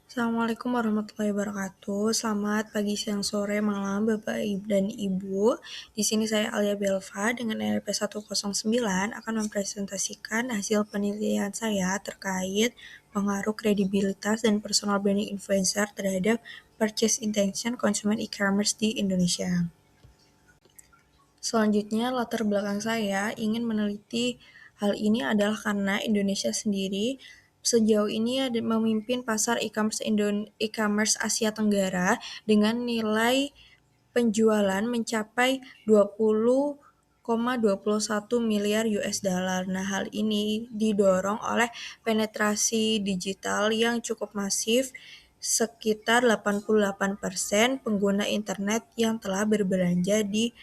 Assalamualaikum warahmatullahi wabarakatuh. Selamat pagi, siang, sore, malam, Bapak Ibu dan Ibu. Di sini saya Alia Belva dengan NLP 109 akan mempresentasikan hasil penelitian saya terkait pengaruh kredibilitas dan personal branding influencer terhadap purchase intention konsumen e-commerce di Indonesia. Selanjutnya, latar belakang saya ingin meneliti hal ini adalah karena Indonesia sendiri sejauh ini memimpin pasar e-commerce Asia Tenggara dengan nilai penjualan mencapai 20,21 miliar US dollar. Nah, hal ini didorong oleh penetrasi digital yang cukup masif, sekitar 88% pengguna internet yang telah berbelanja di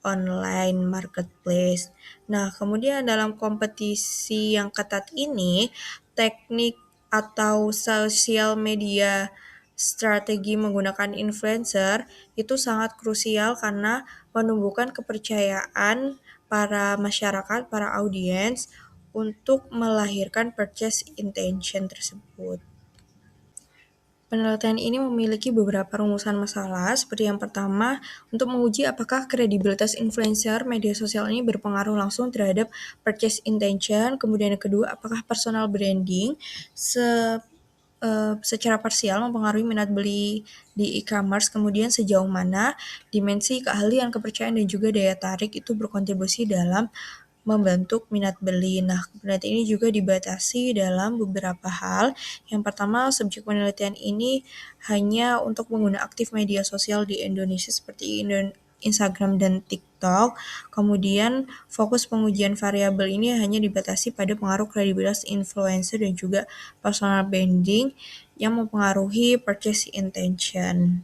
online marketplace. Nah, kemudian dalam kompetisi yang ketat ini, teknik atau sosial media strategi menggunakan influencer itu sangat krusial karena menumbuhkan kepercayaan para masyarakat, para audiens untuk melahirkan purchase intention tersebut. Penelitian ini memiliki beberapa rumusan masalah, seperti yang pertama, untuk menguji apakah kredibilitas influencer media sosial ini berpengaruh langsung terhadap purchase intention. Kemudian yang kedua, apakah personal branding secara parsial mempengaruhi minat beli di e-commerce. Kemudian sejauh mana dimensi keahlian, kepercayaan, dan juga daya tarik itu berkontribusi dalam membentuk minat beli. Nah, penelitian ini juga dibatasi dalam beberapa hal. Yang pertama, subjek penelitian ini hanya untuk pengguna aktif media sosial di Indonesia seperti Instagram dan TikTok. Kemudian fokus pengujian variabel ini hanya dibatasi pada pengaruh kredibilitas influencer dan juga personal branding yang mempengaruhi purchase intention.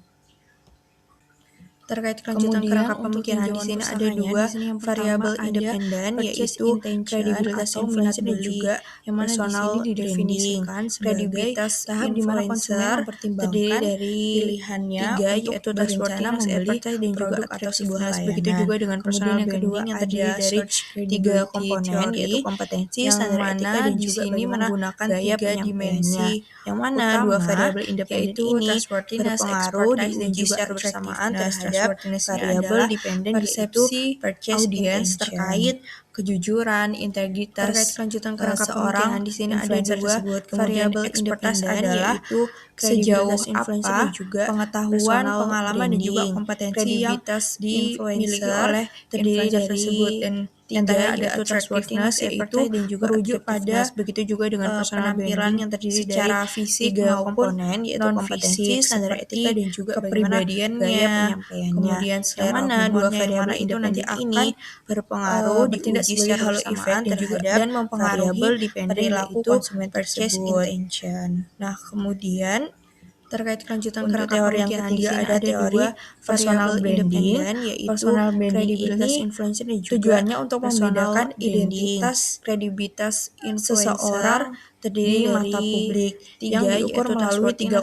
Terkait kelanjutan kerangka pemikiran di sini ada dua variabel independen, yaitu kredibilitas influencer dan juga personal didefinisikan sebagai tahap di mana konsumen mempertimbangkan dari pilihannya yaitu berencana membeli dan produk atau sebuah layanan. Begitu juga dengan personal branding yang terdiri dari tiga komponen, yaitu kompetensi, standar etika, dan juga bagaimana gaya penyampaiannya. Yang mana dua variabel independen ini berpengaruh diuji secara bersamaan terhadap variabel dependen persepsi audiens terkait kejujuran, integritas terkait kelanjutan kerangka pemikiran di sini ada dua variabel independen yaitu sejauh apa pengetahuan, pengalaman dan juga kompetensi yang dimiliki oleh influencer tersebut. Dan tiga ada trustworthiness yaitu merujuk pada begitu juga dengan personal branding yang terdiri secara fisik maupun non fisik standar etika dan juga kepribadiannya, kemudian selera dua variabel itu nanti akan berpengaruh bertindak sebagai halo effect dan juga dan mempengaruhi perilaku konsumen tersebut. Nah, kemudian terkait kelanjutan kerangka teori yang ketiga ada teori personal branding, yaitu personal branding ini influencer dan juga tujuannya untuk membedakan identitas kredibilitas seseorang terdiri dari mata publik yang diukur melalui tiga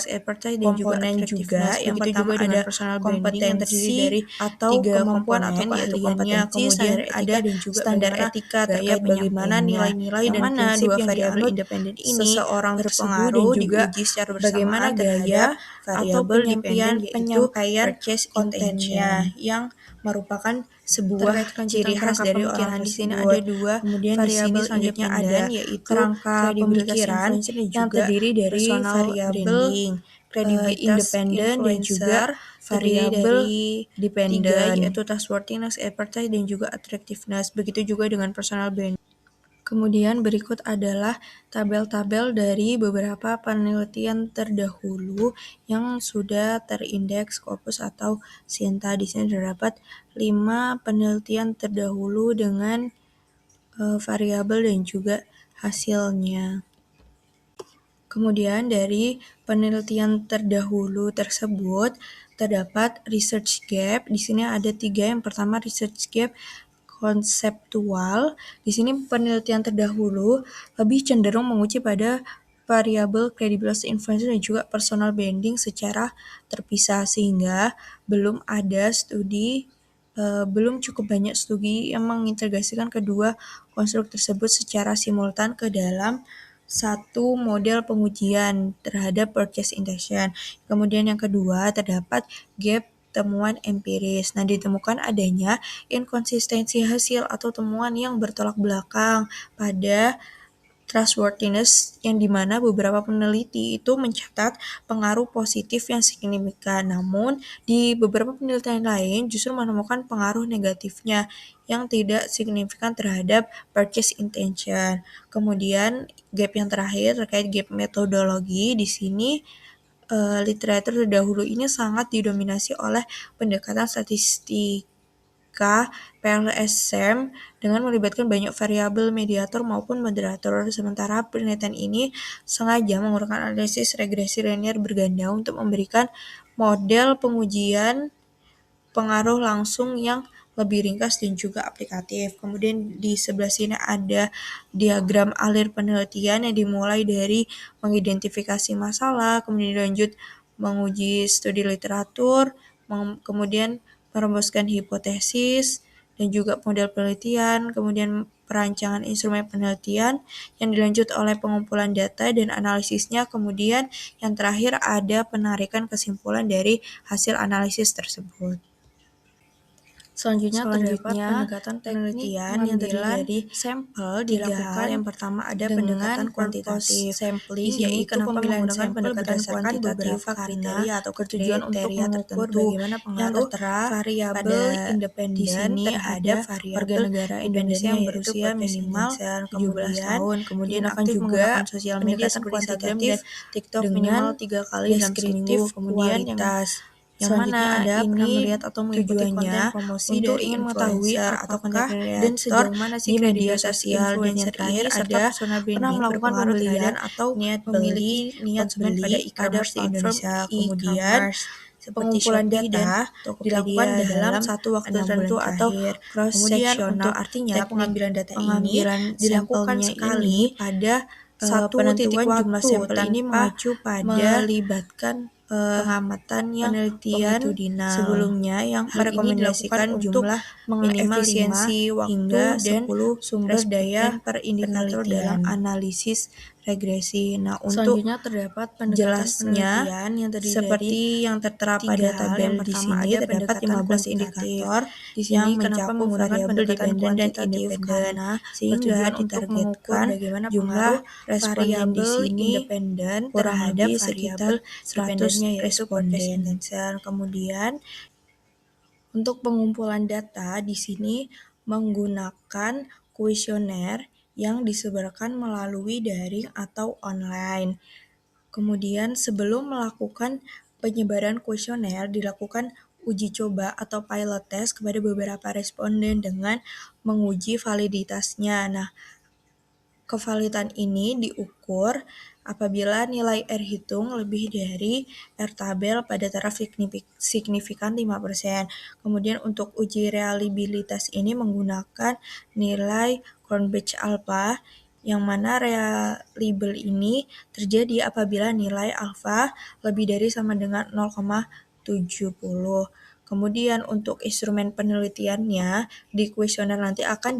komponen juga. Yang pertama ada kompetensi atau kemampuan atau keahliannya, kemudian ada standar etika terkait bagaimana nilai-nilai dan prinsip dua variabel independen ini seseorang berpengaruh diuji secara bersama gaya atau penyampaian kontennya yang merupakan sebuah ciri khas dari orang tersebut. Di sini ada dua kemudian variabel selanjutnya ada yaitu kerangka pemikiran yang terdiri dari variabel independen dan juga variabel dependen yaitu trustworthiness, expertise, dan juga attractiveness. Begitu juga dengan personal branding. Kemudian berikut adalah tabel-tabel dari beberapa penelitian terdahulu yang sudah terindeks Scopus atau Sinta. Di sini terdapat 5 penelitian terdahulu dengan variabel dan juga hasilnya. Kemudian dari penelitian terdahulu tersebut terdapat research gap. Di sini ada 3. Yang pertama research gap konseptual. Di sini penelitian terdahulu lebih cenderung menguji pada variabel kredibilitas influencer dan juga personal branding secara terpisah, sehingga belum cukup banyak studi yang mengintegrasikan kedua konstruk tersebut secara simultan ke dalam satu model pengujian terhadap purchase intention. Kemudian yang kedua, terdapat gap temuan empiris. Nah, ditemukan adanya inkonsistensi hasil atau temuan yang bertolak belakang pada trustworthiness yang dimana beberapa peneliti itu mencatat pengaruh positif yang signifikan, namun di beberapa penelitian lain justru menemukan pengaruh negatifnya yang tidak signifikan terhadap purchase intention. Kemudian gap yang terakhir terkait gap metodologi, di sini literatur terdahulu ini sangat didominasi oleh pendekatan statistik PLSM dengan melibatkan banyak variabel mediator maupun moderator, sementara penelitian ini sengaja menggunakan analisis regresi linear berganda untuk memberikan model pengujian pengaruh langsung yang lebih ringkas dan juga aplikatif. Kemudian di sebelah sini ada diagram alir penelitian yang dimulai dari mengidentifikasi masalah, kemudian lanjut menguji studi literatur, kemudian merumuskan hipotesis, dan juga model penelitian, kemudian perancangan instrumen penelitian yang dilanjut oleh pengumpulan data dan analisisnya, kemudian yang terakhir ada penarikan kesimpulan dari hasil analisis tersebut. Selanjutnya terdapat pendekatan penelitian yang terdiri dari sampel dilakukan. Yang pertama ada pendekatan kuantitatif sampling, yaitu pemilihan sampel berdasarkan beberapa kriteria atau tujuan untuk mengukur bagaimana pengaruh variabel independen. Di sini ada variabel negara Indonesia yang berusia minimal 17 tahun. Kemudian akan juga sosial media seperti Instagram dan TikTok minimal 3 kali dalam seminggu. Kemudian yang mana ada pernah melihat atau mengikuti konten promosi untuk ingin mengetahui atau konten dan sejauh mana sih media sosial dan yang terakhir ada pernah melakukan pembelian atau niat beli konsumen pada e-commerce di Indonesia. Kemudian pengumpulan data dilakukan dalam satu waktu tertentu atau cross-sectional, artinya pengambilan data ini dilakukan sekali pada satu titik waktu jumlah sampel ini mengacu pada melibatkan pengamatan yang longitudinal sebelumnya yang merekomendasikan jumlah mengefisiensi waktu dan sumber daya per indikator dalam analisis regresi. Nah, untuk terdapat jelasnya yang seperti yang tertera pada tabel di sini terdapat 15 indikator yang mencakup variabel dependen dan independen, sehingga untuk mengukur bagaimana jumlah responden di sini independen terhadap sekitar 100 responden. Kemudian untuk pengumpulan data di sini menggunakan kuesioner yang disebarkan melalui daring atau online. Kemudian sebelum melakukan penyebaran kuesioner dilakukan uji coba atau pilot test kepada beberapa responden dengan menguji validitasnya. Nah, kevalidan ini diukur apabila nilai R hitung lebih dari R tabel pada taraf signifikan 5%. Kemudian untuk uji reliabilitas ini menggunakan nilai Cronbach alpha, yang mana reliable ini terjadi apabila nilai alfa lebih dari sama dengan 0,70. Kemudian untuk instrumen penelitiannya di kuesioner nanti akan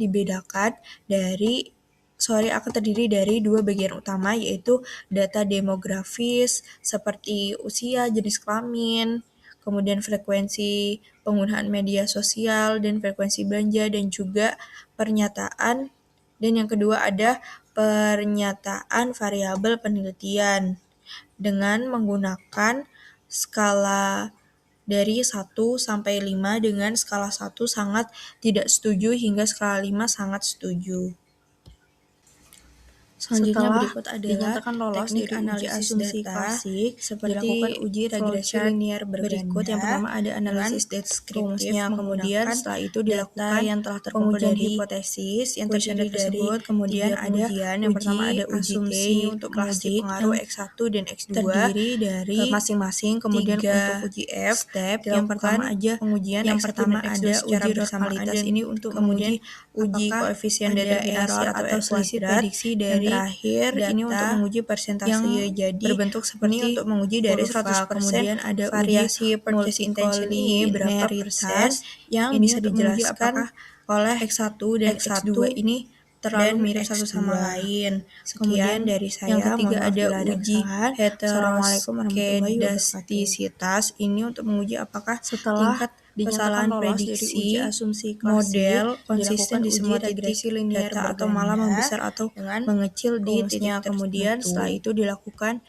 terdiri dari dua bagian utama, yaitu data demografis seperti usia, jenis kelamin, kemudian frekuensi penggunaan media sosial dan frekuensi belanja, dan juga pernyataan. Dan yang kedua ada pernyataan variabel penelitian dengan menggunakan skala dari 1 sampai 5 dengan skala 1 sangat tidak setuju hingga skala 5 sangat setuju. Selanjutnya berikut adalah dinyatakan lolos teknik analisis asumsi klasik seperti dilakukan uji regresi linear berikut. Yang pertama ada analisis deskriptifnya, kemudian setelah itu dilakukan yang telah terkumpul dari hipotesis yang terdiri dari kemudian ada yang pertama ada asumsi untuk menguji pengaruh X1 dan X2 terdiri dari masing-masing, kemudian untuk uji F step yang pertama aja pengujian yang pertama ada uji bersamaitas ini untuk kemudian uji koefisien dari error atau selisih prediksi dari terakhir data ini untuk menguji persentase jadi berbentuk seperti untuk menguji dari 100%. Kemudian ada variasi purchase intention ini berapa persen yang bisa dijelaskan oleh X1 dan X2 ini terlalu mirip satu sama lain. Sekian dari saya. Yang ketiga ada uji heteroskedastisitas. Ini untuk menguji apakah tingkat kesalahan prediksi model konsisten di semua titik data atau malah membesar atau mengecil di titik tertentu. Kemudian setelah itu dilakukan